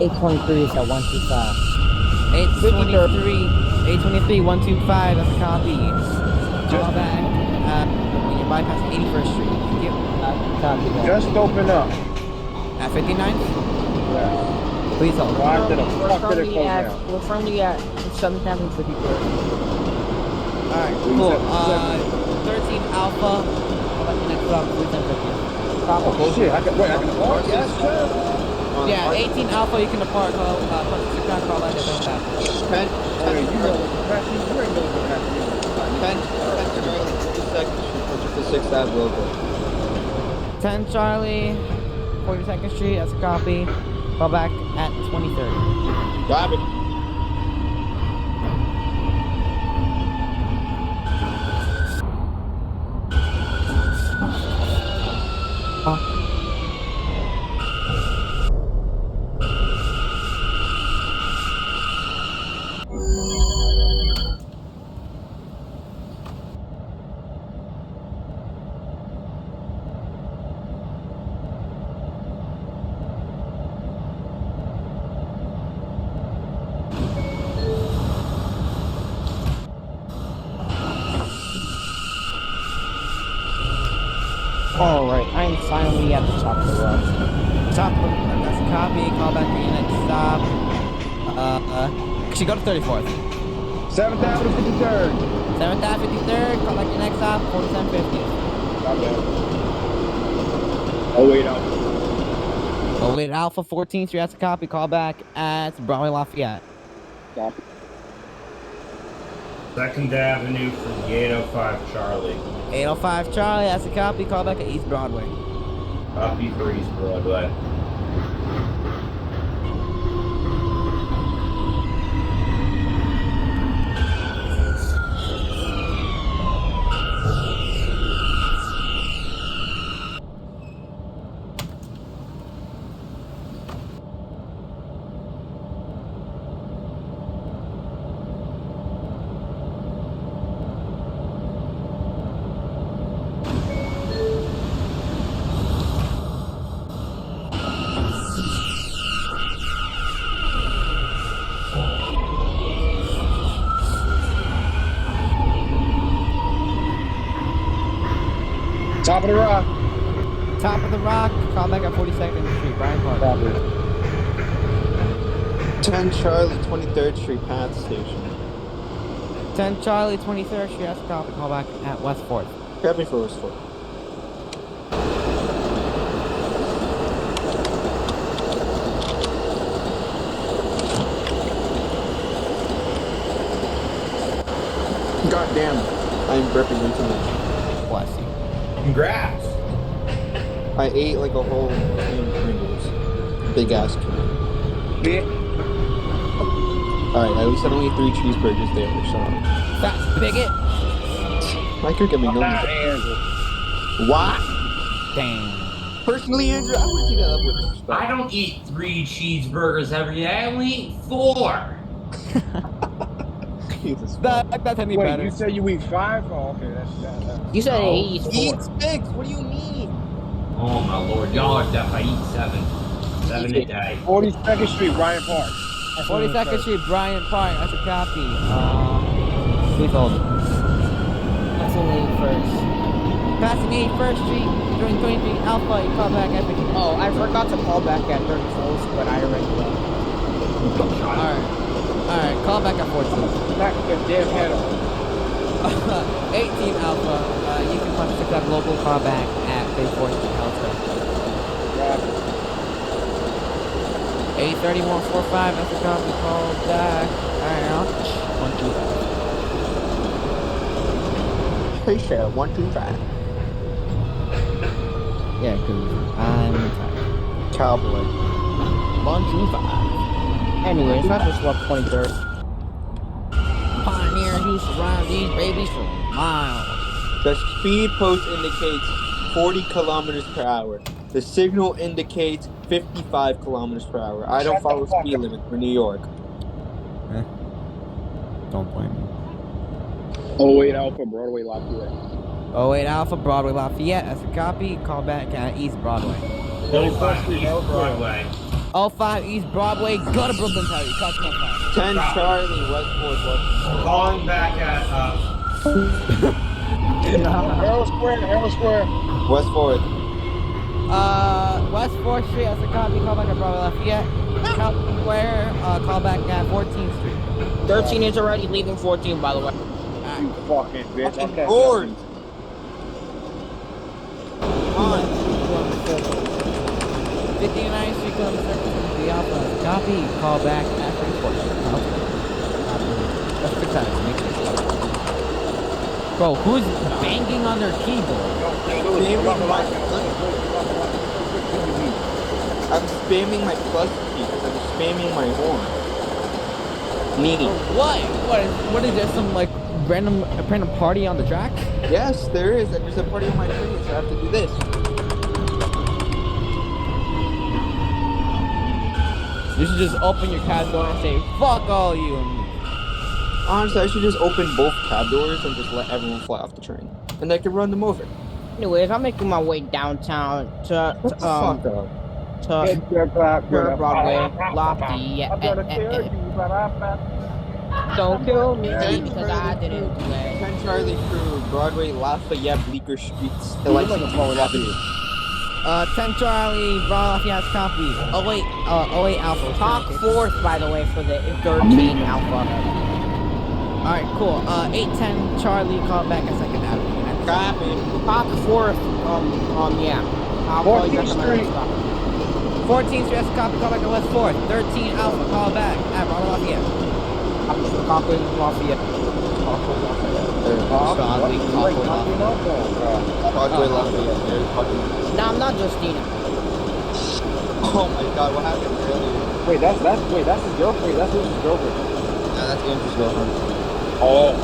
823 is at 125. 823, 125, that's a copy. Call back when you bypass 81st Street. Thank you. Copy that. Just open up. At 59? Yeah. Please hold. Why did the fuck did it close down? We're firmly at 7,753. Alright, cool. 13 Alpha. Call back the next stop, 310. Oh shit! I can depart. Yes, sir. Yeah, 18 Alpha, you can depart. Call that at the back. 10, Oh, yeah, you know what's happening. You already know what's happening. 10 Charlie, 6th Ave local. 10 Charlie, 42nd Street, that's a copy. Call back at 23rd. Got it. Alright, I am finally at the top of the road. Top of the that's a copy. Call back for your next stop. Actually, go to 34th. 7th Avenue, 53rd. 7th Ave, 53rd. Call back your next stop, 4750. Not bad. Oh wait, Alpha. Oh, wait, Alpha 14th Street, that's a copy. Call back at Broadway Lafayette. Copy. 2nd Avenue from the 805 Charlie. 805 Charlie, that's a copy. Call back at East Broadway. Copy for East Broadway. Top of the rock. Top of the rock. Call back at 42nd Street, Bryant Park. Copy. 10 Charlie, 23rd Street, Path Station. 10 Charlie, 23rd Street, that's a copy. Call back at West 4th. Copy for West 4th. God damn, I'm burping way too much. Bless you. Congrats! I ate like a whole can of Pringles. Big ass can. Yeah. Alright, at least I don't eat 3 cheeseburgers there, so. Fat bigot. I could get me I'm going. not Andrew. What? Damn. Personally, Andrew, I wouldn't take that up with disrespect. I don't eat 3 cheeseburgers every day, I only eat 4! Jesus. That's any Wait, better. you said you eat 5? Oh, okay, that's that. You said No. he eats 4. Eat 6? What do you mean? Oh my lord, y'all are deaf. I eat 7. 7 a day. 42nd Street, Bryant Park. 42nd Street, Bryant Park, that's a copy. Please hold. Passing 81st. Passing 81st Street, during 23 Alpha, you call back at 50. Oh, I forgot to call back at 34th, but I already left. Alright, call back at 14. Back the damn head on. 18 Alpha, you can punch 6 up local, call back at 34th Street, Healthcare. 83145, that's a copy, call back. Alright, 125. Hey, share 125. Yeah, cause I'm tired. Cowboy. 125. Anyways, I just left 23rd. Pioneers who surround these babies for miles. The speed post indicates 40 kilometers per hour. The signal indicates 55 kilometers per hour. I don't follow speed limits for New York. Don't blame me. 08 Alpha, Broadway, Lafayette. 08 Alpha, Broadway Lafayette. That's a copy. Call back at East Broadway. 35 East Broadway. 05 East Broadway, go to Brooklyn Tower. You caught 5. 10 Charlie, West 4th. Calling back at Arrow Square. West 4th. West 4th Street, that's a copy, call back at Broadway Lafayette. Calvin Square, call back at 14th Street. 13 is already leaving 14, by the way. You fucking bitch. Fucking Okay. bored. Come on. 59th Street, Columbus Circle, the Alpha, copy, call back at 34th Street. That's 6 times, make sure. Bro, who's banging on their keyboard? I'm spamming my plus key because I'm spamming my horn. Needy. What is there, some like random party on the track? Yes, there is. And there's a party on my screen, so I have to do this. You should just open your cab door and say, fuck all you. Honestly, I should just open both cab doors and just let everyone fly off the train. And I can run them over. Anyways, I'm making my way downtown to Fuck up. Broadway, Lofty. Don't kill me because I didn't do it. 10 Charlie Crew, Broadway, Lafayette, Bleecker Streets, Lexington. 10 Charlie, Lafayette's copy. Oh wait Alpha. Top 4th, by the way, for the 13 Alpha. Alright, cool. 810 Charlie, call back at 2nd Avenue. Copy. Top 4th, yeah. I'll call you back at my next stop. 14th Street, copy, call back at West 4th. 13 Alpha, call back at Broadway Lafayette. Copy, Lafayette. Broadway, Lafayette. No, I'm not Justina. Oh my god, what happened earlier? Wait, that's his girlfriend. That's his girlfriend. Yeah, that's Andrew's girlfriend. Oh.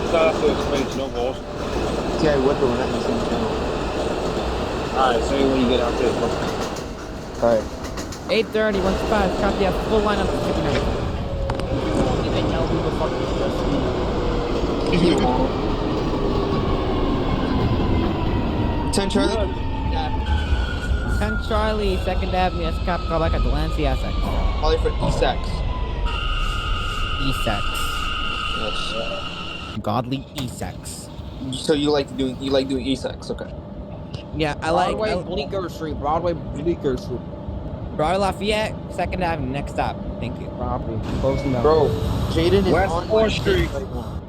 So that's to explain no balls. See, I whip her when I'm in the same channel. Alright, say when you get out there. Alright. 830, 125, copy a full lineup of chicken nuggets. You won't even know who the fuck is Justina. 10 Charlie. 10 Charlie, 2nd Avenue, that's copy, call back at Delancey Essex. Probably for E-Sex. E-Sex. Yes. Godly E-Sex. So you like doing E-Sex, okay. Yeah, I like Broadway, Bleecker Street. Broadway, Bleecker Street. Broadway Lafayette, 2nd Avenue, next stop. Thank you. Property. Close enough. Bro, Jaden is West on 4th Street. right now.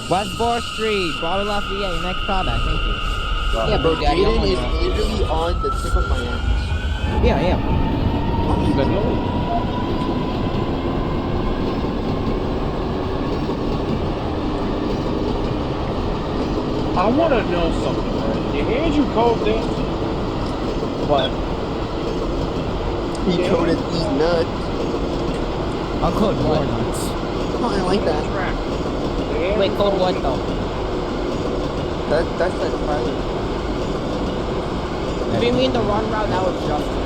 West 4th Street, Broadway Lafayette, your next stop. Thank you. Yeah, bro, Daddy. Jaden is literally on the tip of my hands. Yeah, yeah. I want to know something, man. Did Andrew code this? What? He coded these nuts. I'll code more nuts. Oh, I like that. Wait, code what though? That's that Tyler. If you mean the run route, that was Justin.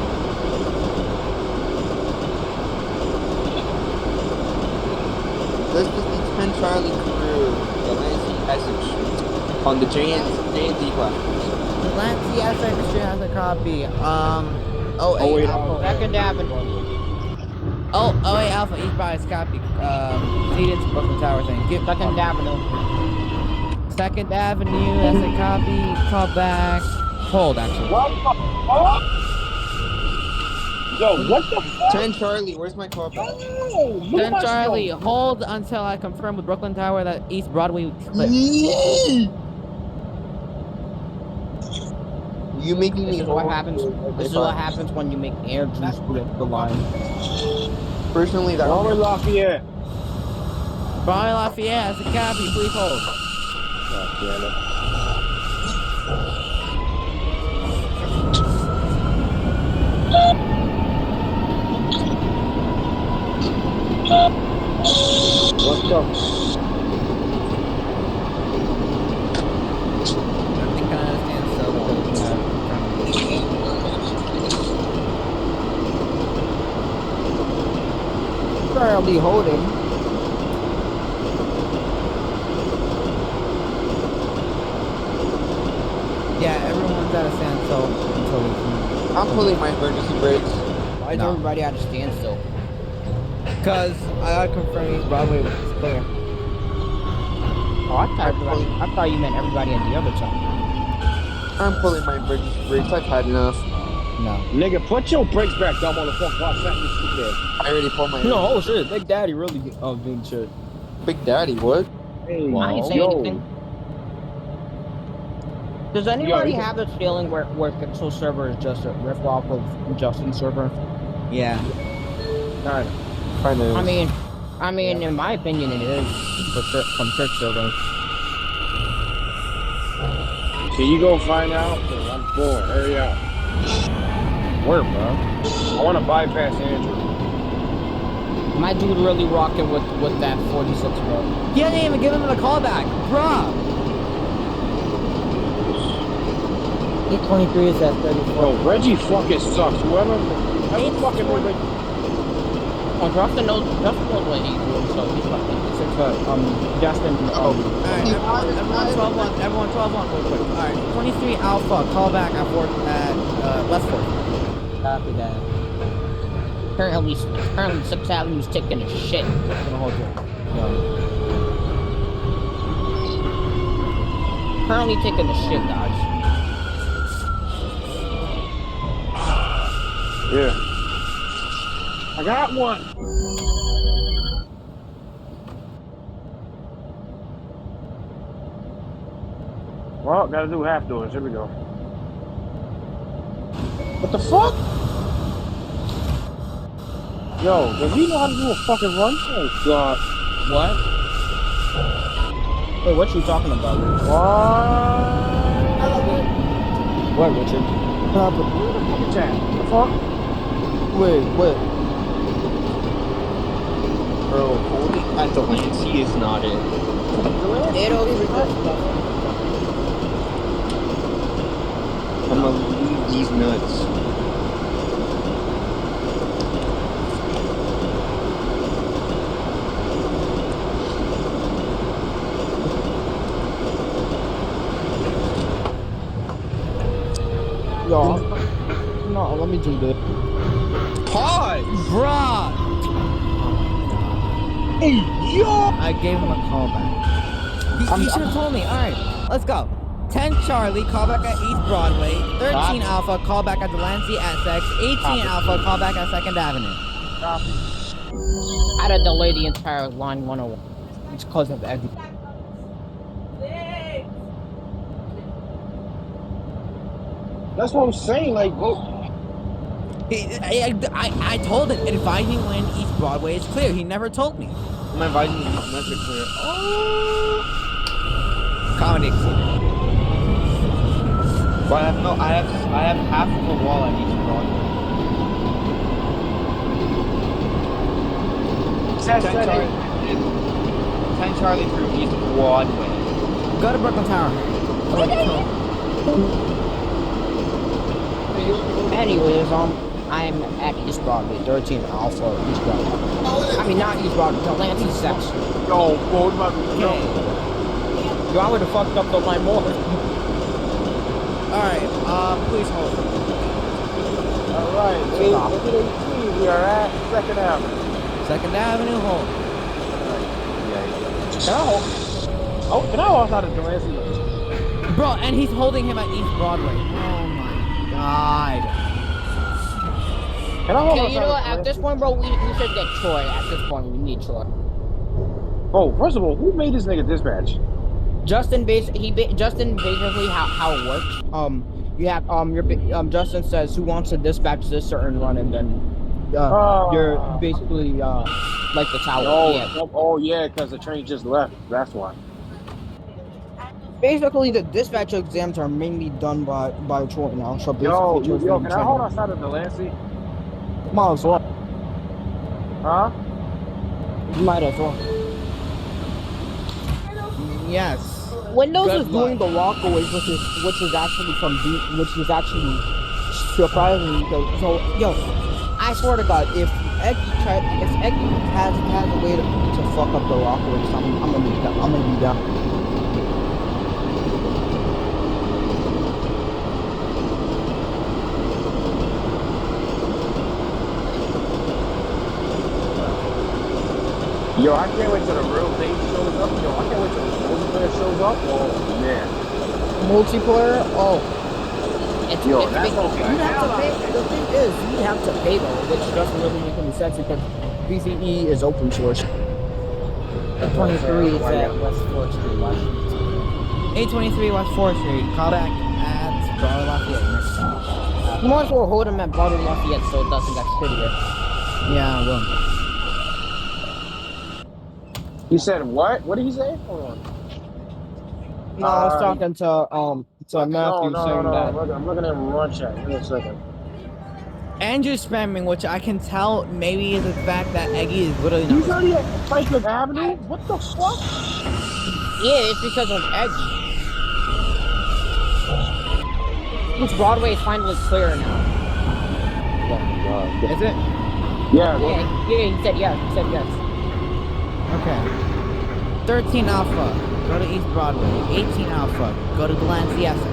This is the 10 Charlie crew, the Lancey Essex Street, on the J&D platforms. Delancey Essex Street has a copy. 08 Alpha. 2nd Avenue. Oh, 08 Alpha, East Bias copy. Seeded Brooklyn Tower thing. 2nd Avenue. 2nd Avenue, that's a copy. Call back. Hold, actually. What the fuck? Yo, what the fuck? 10 Charlie, where's my car back? Yo, 10 Charlie, hold until I confirm with Brooklyn Tower that East Broadway clip. You making me This is what happens. This is what happens when you make air juice with the line. Personally, that Broadway Lafayette. Broadway Lafayette, that's a copy. Please hold. Oh, damn it. What's up? I think I understand so. Currently holding. Yeah, everyone's at a standstill until we can. I'm pulling my emergency brakes. Why is No. everybody at a standstill? Because I gotta confirm East Broadway was clear. Oh, I thought you meant everybody on the other side. I'm pulling my brakes. I've had enough. No. Nigga, put your brakes back, dumb motherfucker. Watch that, you stupid ass. I already pulled my. No, oh shit, Big Daddy really doing shit. Big Daddy, what? Hey, I ain't saying anything. Does anybody Yo, have this feeling where Pixel server is just a riff-off of Justin's server? Yeah. Alright. I mean, in my opinion, it is from Trick server. Can you go find out? Cause I'm bored. Hurry up. Where, bro? I want to bypass Andrew. My dude really rocking with that 46, bro. He didn't even give him the callback. Bruh. 823 is at 34. Bro, Reggie fucking sucks. Whoever fucking made Reggie. Oh, Justin knows what he's doing, so he's fucking 6 foot. Justin, Alright, everyone 12-1. Everyone 12-1 real quick. Alright, 23 Alpha, call back at left 4. Copy that. Currently 6th Avenue's taking a shit. I'm gonna hold you. Currently taking a shit, guys. Yeah. I got one. Well, gotta do half doors. Here we go. What the fuck? Yo, does he know how to do a fucking run? Oh god. What? Wait, what you talking about? What? What, Richard? Where the fucking chat? The fuck? Wait, what? Bro, holding at the Lancey is not it. I'm gonna leave these nuts. Yo, no, let me do this. Pause! Bruh. Hey, yo! I gave him a callback. He should have told me. Alright, let's go. 10 Charlie, callback at East Broadway. 13 Alpha, callback at Delancey Essex. 18 Alpha, callback at 2nd Avenue. I had to delay the entire line 101. It's because of every. That's what I'm saying, like, bro. I told him, advise me when East Broadway is clear. He never told me. I'm advising you these nuts are clear. Comedy exceeded. But I have half of a wall at each Broadway. 10 Charlie through East Broadway. Go to Brooklyn Tower. Anyways, I'm at East Broadway, 13 Alpha East Broadway. I mean, not East Broadway, Delancey section. Yo, bro, my Okay. Yo, I would have fucked up the line more. Alright, please hold. Alright, look at 18. We are at 2nd Avenue. 2nd Avenue, hold. Can I hold? Oh, can I hold out of Delancey? Bro, and he's holding him at East Broadway. Oh my god. Can I hold Okay, outside you know of what? At this Delancey? point, bro, we should get Troy. At this point, we need Troy. Bro, first of all, who made this nigga dispatch? Justin basically how it works. You have Justin says who wants to dispatch this certain run, and then you're basically like the tower. Oh yeah, because the train just left. That's why. Basically, the dispatch exams are mainly done by Troy now. So basically, Yo, can I hold outside of Delancey? Might as well. Huh? You might as well. Yes. Windows Good is doing the walkaways, which is actually surprising because I swear to God, if Eggy has a way to fuck up the walkaways, I'm gonna be down. Yo, I can't wait till the real thing shows up. Yo, I can't wait till the multiplayer shows up. Oh man. Multiplayer? Oh. Yo, It's that's big. gonna be a You'd have hell to of pay. a The thing is, you'd have to pay though, which doesn't really make any sense because PvE is open source. 23 is at West 4th Street, Washington. 823 West 4th Street. Call back at Broadway Lafayette. Next stop. You might as well hold him at Broadway Lafayette so it doesn't get shittier. Yeah, I will. He said what? What did he say? Hold on. No, I was talking to Matthew No. saying that. I'm looking at run chat. Give me a second. Andrew's spamming, which I can tell maybe is the fact that Eggy is literally He's not. already at Franklin Avenue? What the fuck? Yeah, it's because of Egg. East Broadway is finally clear now. Is it? Yeah, Yeah, he said yes. He said yes. Okay. 13 Alpha, go to East Broadway. 18 Alpha, go to Delancey, Essex.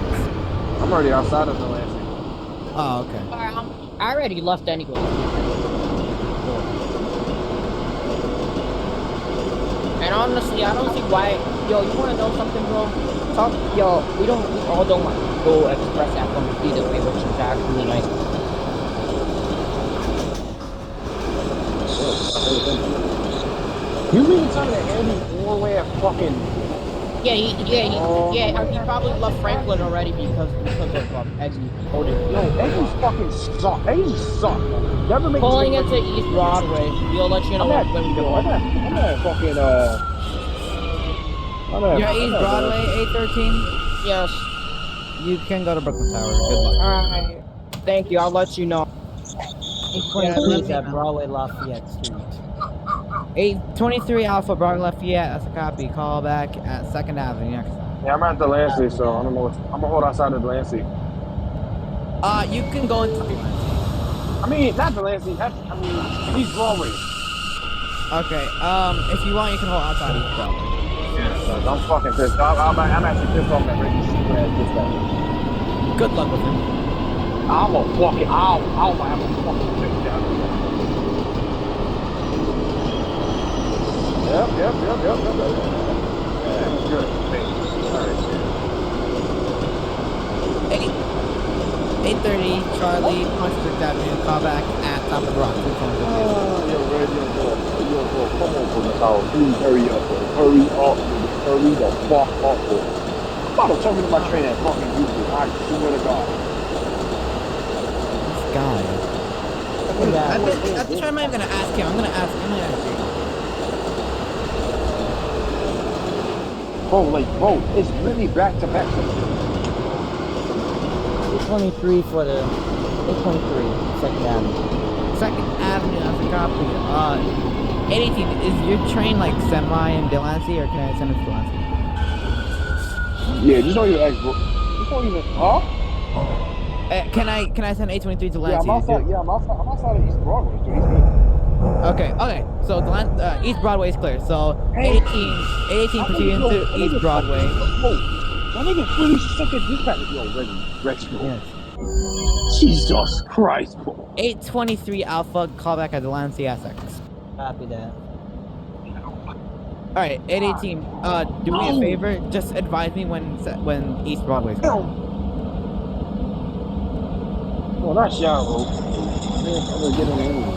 I'm already outside of the last. Oh, okay. I already left anyway. And honestly, I don't see why. Yo, you wanna know something, bro? We all don't want to go express that from either way, which is actually nice. You mean to tell me that Andy's all the way at fucking... He probably left Franklin already because of Eggy holding. Yo, Eggy's fucking suck. Eggy suck. Never make Pulling into East Broadway. We'll let you know when we do it. I'm at fucking You're at East Broadway, 813? Yes. You can go to Brooklyn Tower. Good luck. Alright. Thank you. I'll let you know. 823 is at Broadway Lafayette Street. 823 Alpha, Broadway Lafayette. That's a copy. Call back at 2nd Avenue next. Yeah, I'm at Delancey, so I don't know. I'm gonna hold outside of Delancey. You can go into Delancey. I mean, not Delancey. East Broadway. Okay. If you want, you can hold outside East Broadway. Yeah, I'm fucking pissed. I'm actually pissed off that Ricky stupid ass dispatcher. Good luck with him. I'm a fucking. I'll have a fucking pick down here. Yep. Yeah, good. Alright, 830 Charlie, Punch Avenue. Call back at top of the rock. yo, Red, bro, come on, from the tower. Please hurry up, bro. Hurry up, nigga. Hurry the fuck up, bro. I'm about to terminate my train at fucking Houston. I swear to God. This guy. I think I'm not even gonna ask him. I'm gonna ask you. Bro, it's really back to back. 823 for the 823 2nd Avenue. 2nd Avenue, that's a copy. 818, is your train like semi in Delancey or can I send it to Delancey? Yeah, just don't even ask, bro. Just don't even, huh? Can I send 823 to Delancey? I'm outside of East Broadway, so East Broadway. Okay. So East Broadway is clear. So 818 proceeding to East Broadway. That nigga really suck at dispatch. Yo, Reggie, bro. Yes. Jesus Christ, bro. 823 Alpha, call back at Delancey, Essex. Copy that. Alright, 818. Do me a favor, just advise me when East Broadway's clear. Well, that's y'all, bro. I'm gonna get on the internet.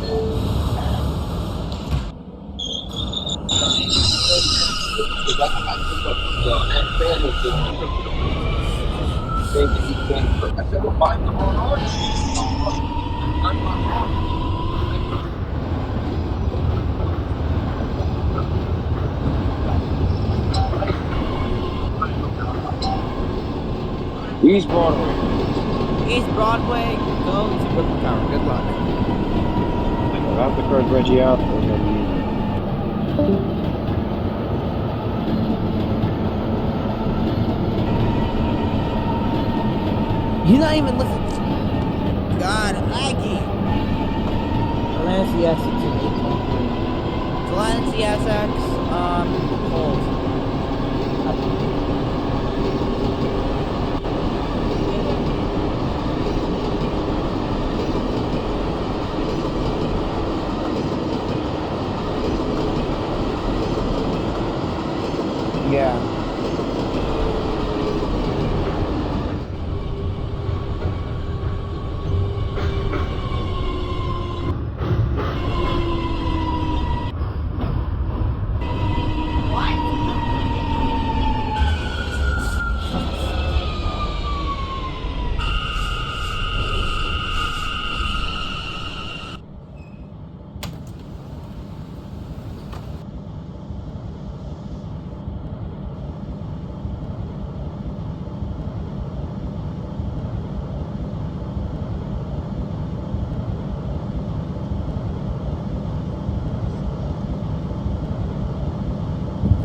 East Broadway. East Broadway, go to Brooklyn Tower. Good luck. After curse Reggie out, it's gonna be He's not even listening. God, laggy. Delancey Essex in 823. Delancey, Essex, hold.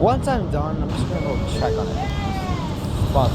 Once I'm done, I'm just gonna go check on it. Fuck.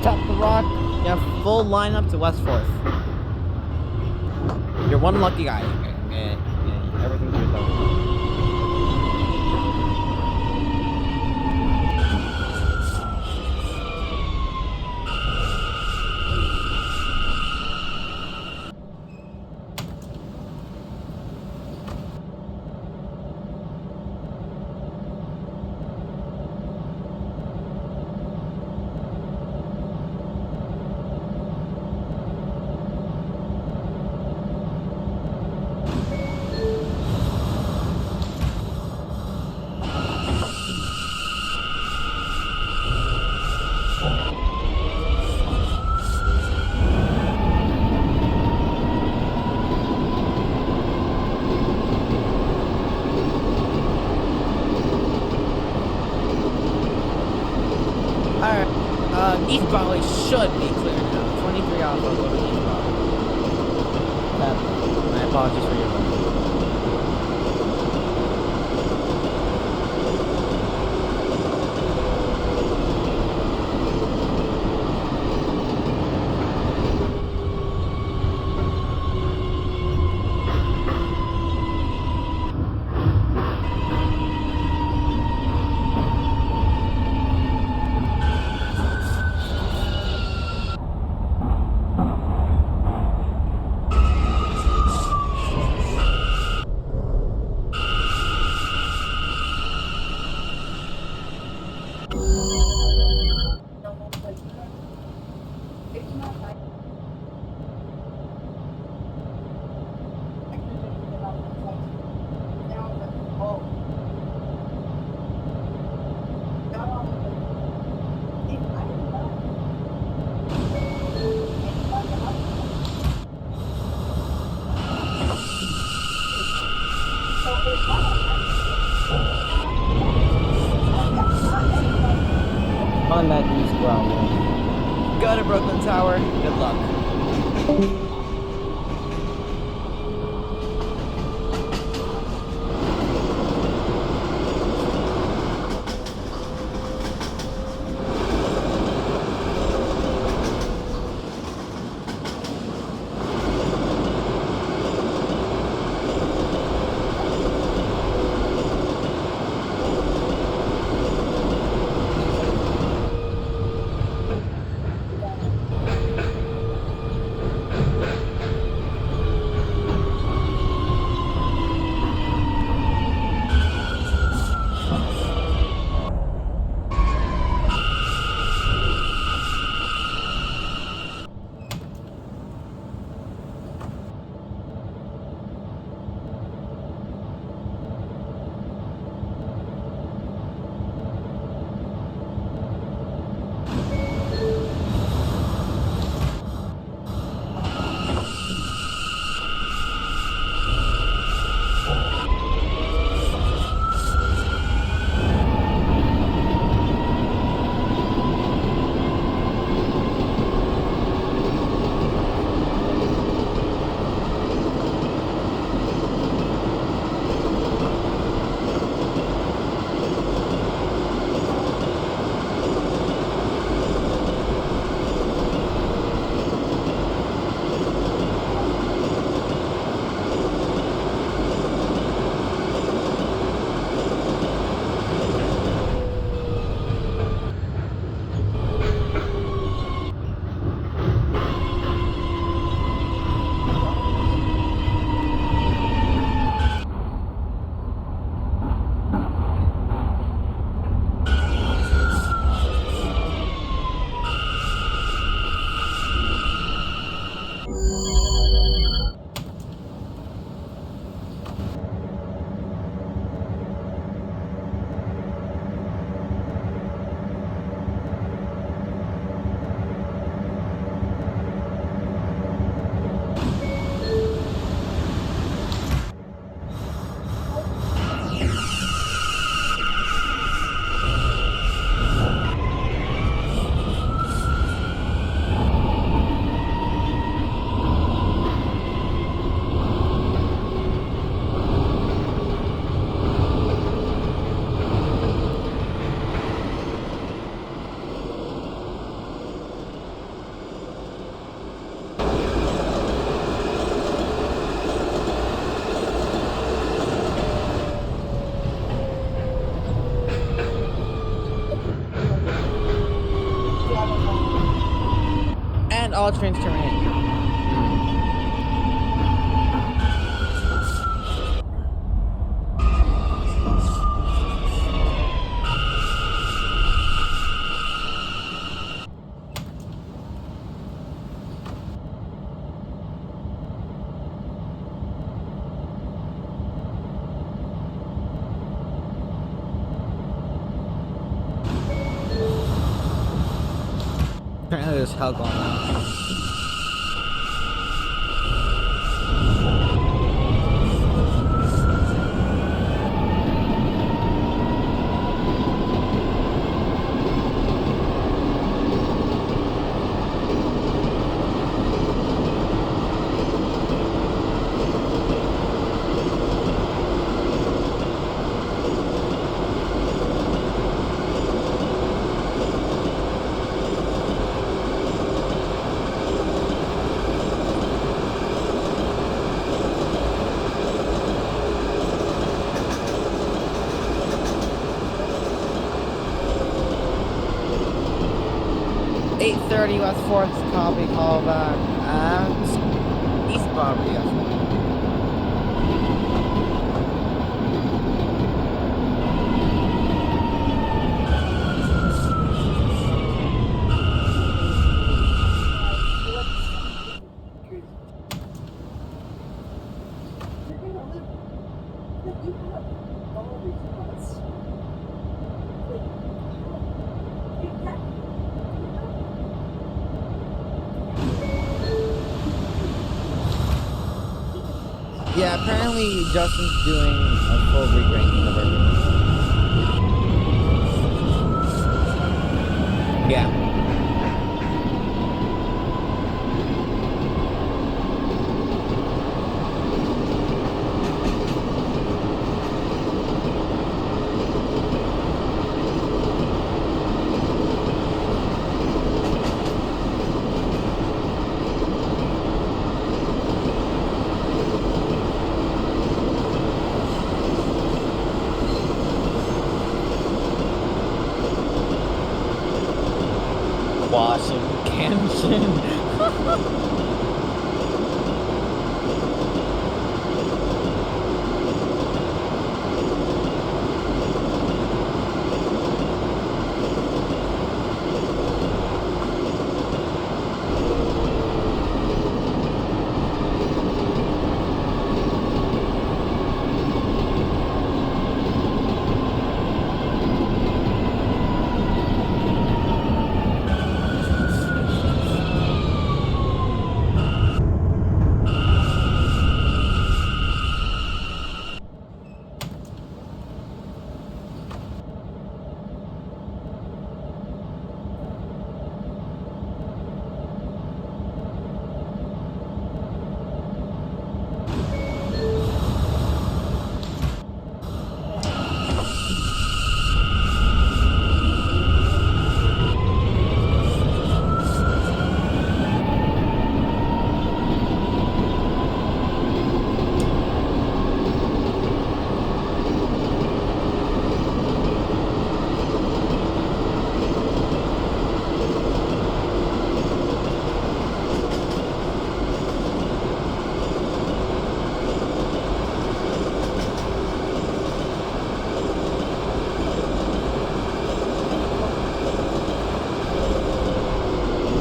Tap the rock. You have full lineup to West 4th. You're one lucky guy. Everything's yourself. East Broadway should be clear now. 23 Alpha, go to East Broadway. My apologies for your wrong. On that East Broadway. Go to Brooklyn Tower. Good luck. Send all trains to range. 'Apparently there's hell going on. West 4th, copy, call back at East Barbary. Yeah, apparently Justin's doing a full re-ranking of everything. Yeah.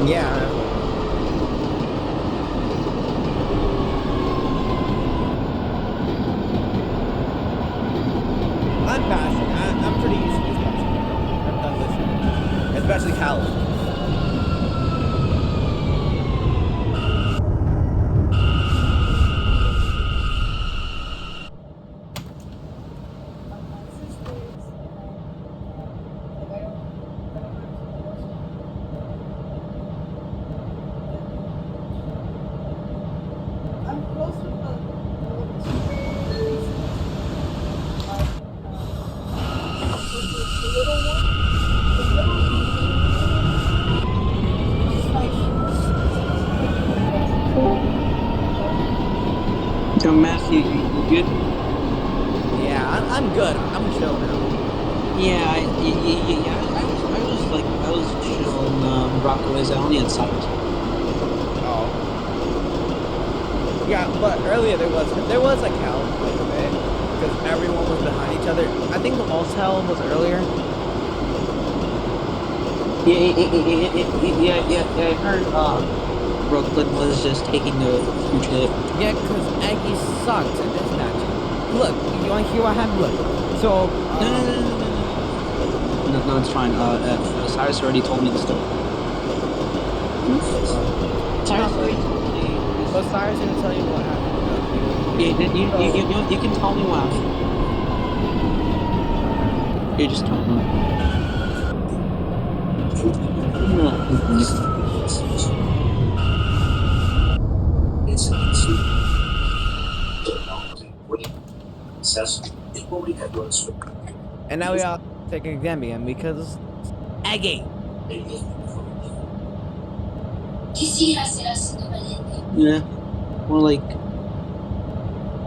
Yeah. I'm passing. I'm pretty used to these guys. I've done this, especially Cal. So Matthew, you good? Yeah, I'm good. I'm chill now. Yeah, I was chilling. Rockaway's. I only had sight. Yeah, but earlier there was like hell quite a bit because everyone was behind each other. I think the most hell was earlier. Yeah. I heard Brooklyn was just taking a huge hit. Yeah, because Aggie sucked at dispatching. Look, you want to hear what happened? Look, so No, it's fine. Cyrus already told me the story. Cyrus already told me. but Cyrus didn't tell you what happened. Yeah, you can tell me what happened. You just tell me. And now we all take an exam again because Aggie. Yeah, more like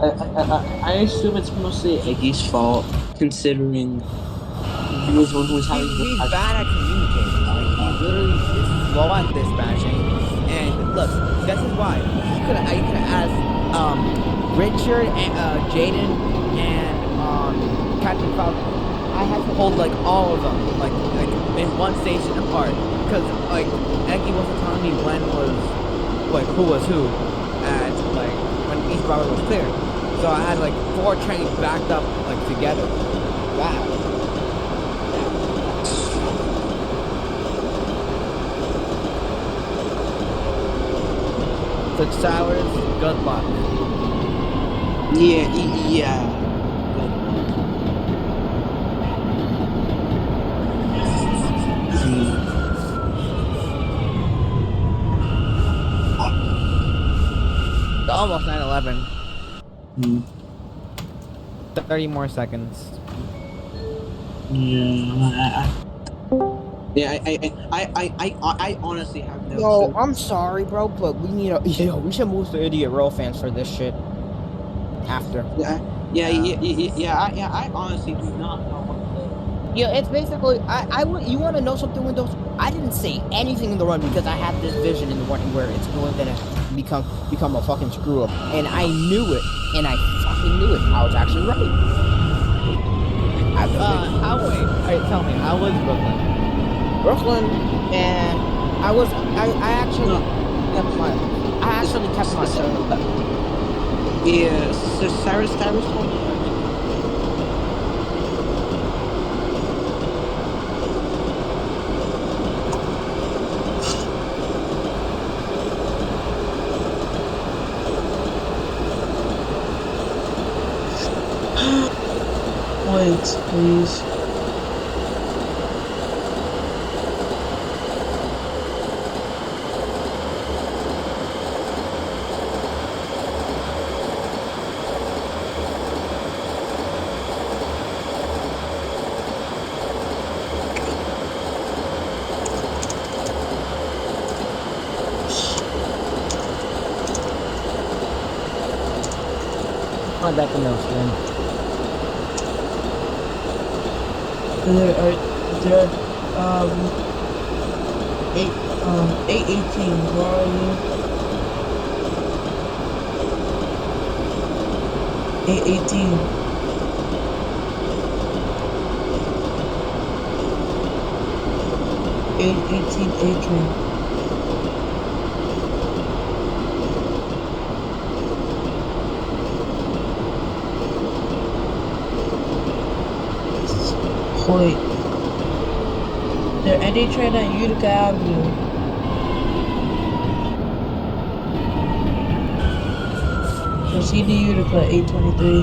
I assume it's mostly Eggie's fault, considering he was the one who was having the He's bad at communicating. Like he literally is slow at dispatching. And look, this is why he could I could have asked Richard and Jaden and Captain Falcon. I had to hold like all of them like in one station apart because like Eggie wasn't telling me when was like who was who and like when each Bravo was clear. So I had like 4 trains backed up like together. Wow. Took Sours, good luck. Yeah. Almost 9/11. Mm. 30 more seconds. Yeah, I honestly have no Yo, clue. I'm sorry, bro, but we need a we should move to Idiot Real Fans for this shit. After. I honestly do not know what the. Yeah, it's basically you want to know something, Windows? I didn't say anything in the run because I had this vision in the morning where it's going to become a fucking screw up, and I knew it, and I fucking knew it. I was actually right. How wait? Alright, tell me, how was Brooklyn? Brooklyn, and I actually kept my Yeah, so Cyrus told me. Wait, please. my back in those screen. There are 818. Where are you? 818. A train. Wait. They're any train at Utica Avenue. Proceed to Utica, 823.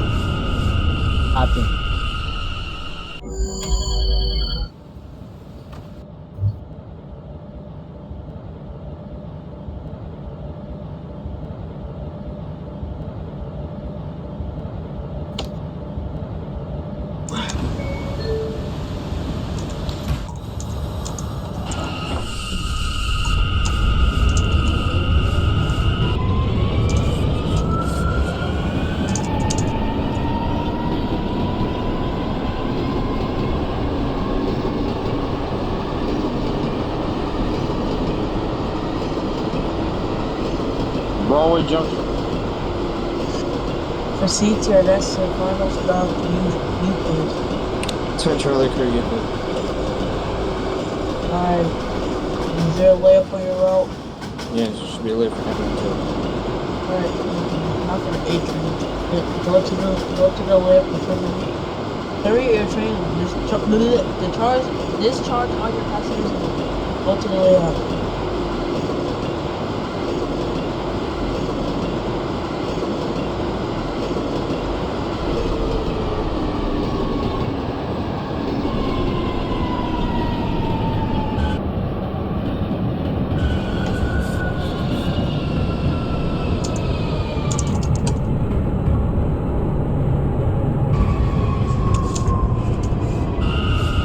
Copy. Broadway Junction. Proceed to your next and final stop, Euclid. 10 Charlie Crew, Euclid. Alright. Is there a layup on your route? Yeah, there should be a lift for everyone too. Alright. Not for the A train. Go to the layup before the meet. Hurry your train. Discharge all your passengers and go to the layup.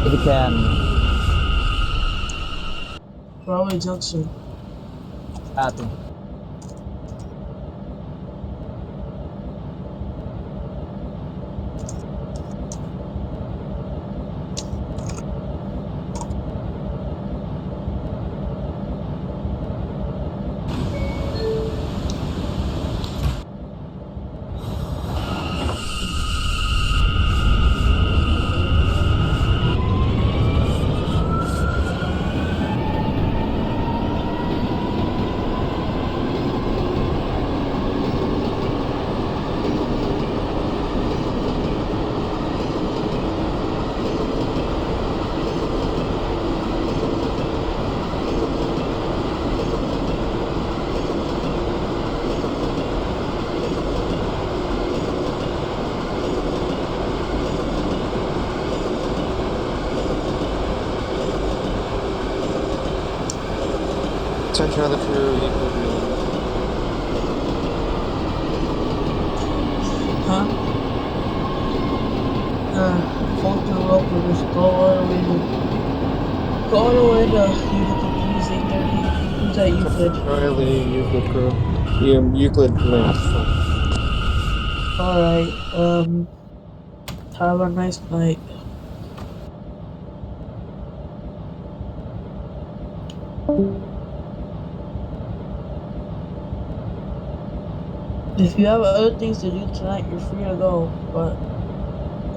If you can. Broadway Junction. Copy. Attention other crew, Euclid relay. Huh? Hold the rope and just go all the way to Utica, please, 8:30. Who's at Euclid? Charlie, Euclid crew. Euclid link. Alright, have a nice night. If you have other things to do tonight, you're free to go, but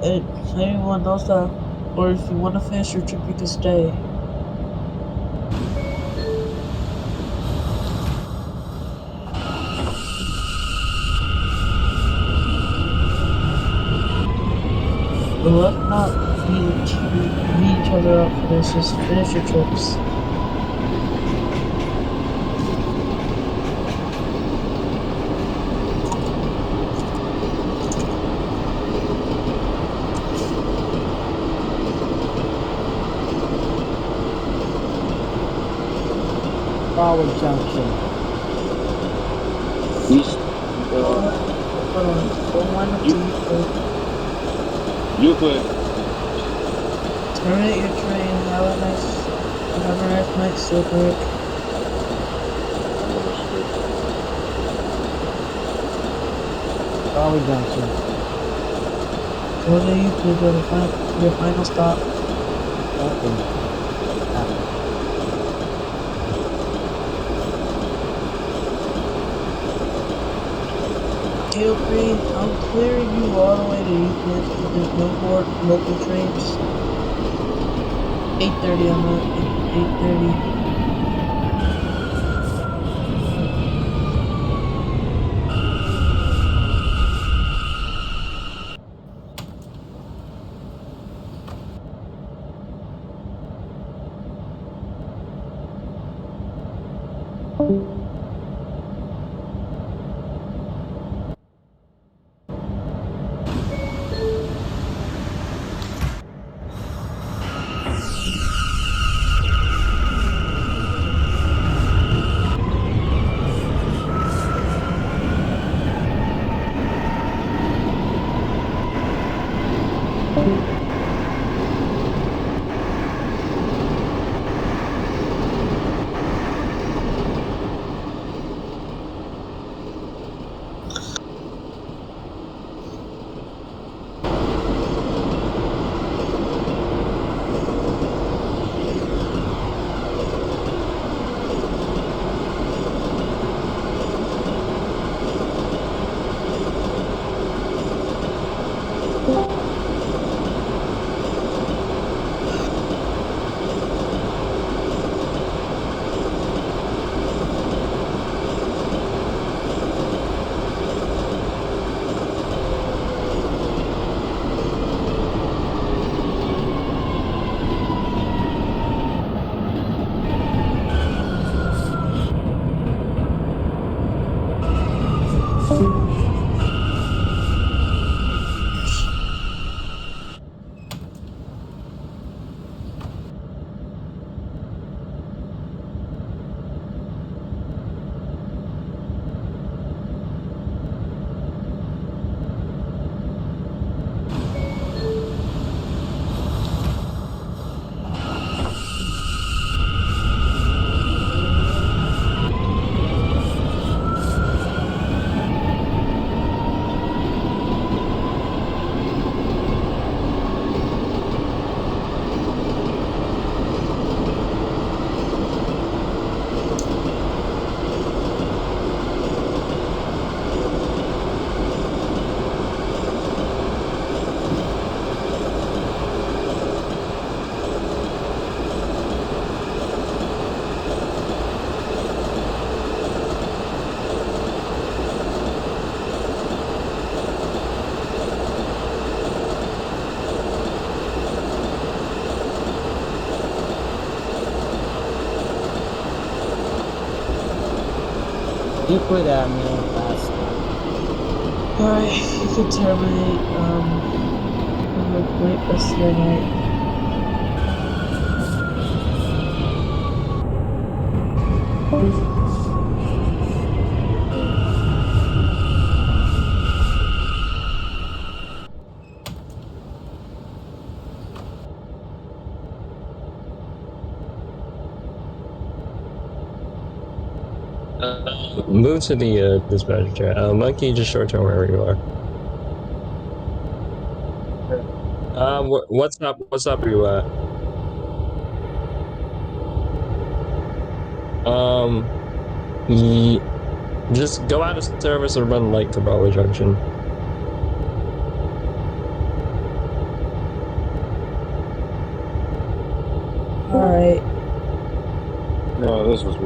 if anyone knows that, or if you want to finish your trip, you can stay. But let's not beat each other up for this, just finish your trips. Broadway Junction. East, Hold on, don't want to Euclid. terminate your train. Have a nice night, Silver. Broadway Junction. Go to Euclid, go to your final stop. Okay. Feel free, I'm clearing you all the way to Euclid. There's no more local trains. 8:30 on the 8:30. You quit at me fast. Alright, you can terminate. Have a great rest of your night. Move to the dispatcher chair. Monkey, just short term wherever you are. What's up? What's up? Where you at? Just go out of service and run light to Broadway Junction. Alright. No, this was